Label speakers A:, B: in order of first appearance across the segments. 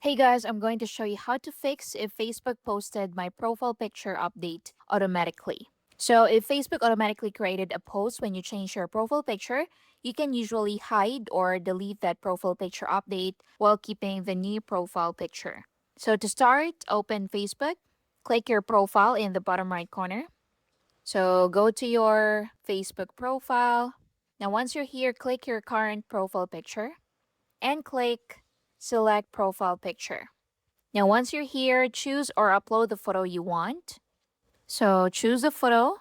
A: Hey guys, I'm going to show you how to fix if Facebook posted my profile picture update automatically. So, if Facebook automatically created a post when you change your profile picture, you can usually hide or delete that profile picture update while keeping the new profile picture. So, to start, open Facebook, click your profile in the bottom right corner. So, go to your Facebook profile. Now, once you're here, click your current profile picture and click Select Profile Picture. Now, once you're here, choose or upload the photo you want. So, choose a photo.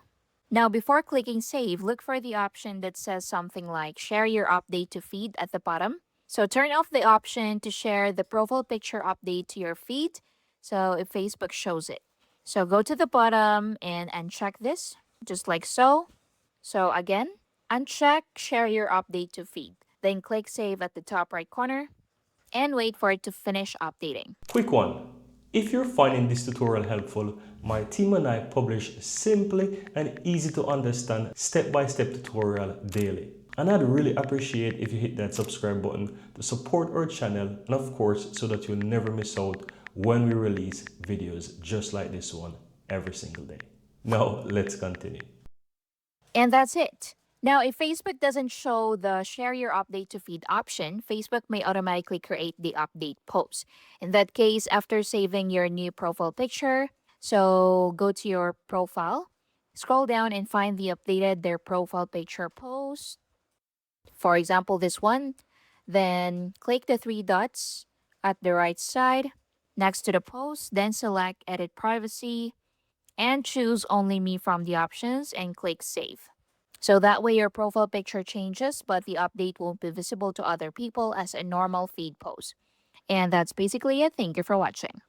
A: Now, before clicking save, look for the option that says something like share your update to feed at the bottom. So, turn off the option to share the profile picture update to your feed. So, if Facebook shows it. So, go to the bottom and uncheck this, just like so. So, again, uncheck share your update to feed. Then click save at the top right corner and wait for it to finish updating.
B: Quick one. If you're finding this tutorial helpful, my team and I publish simply and easy to understand step-by-step tutorial daily. And I'd really appreciate if you hit that subscribe button to support our channel and of course so that you'll never miss out when we release videos just like this one every single day. Now let's continue.
A: And that's it. Now, if Facebook doesn't show the share your update to feed option, Facebook may automatically create the update post. In that case, after saving your new profile picture, so go to your profile, scroll down and find the updated their profile picture post. For example, this one. Then click the three dots at the right side next to the post, then select edit privacy and choose only me from the options and click save. So that way your profile picture changes, but the update won't be visible to other people as a normal feed post. And that's basically it. Thank you for watching.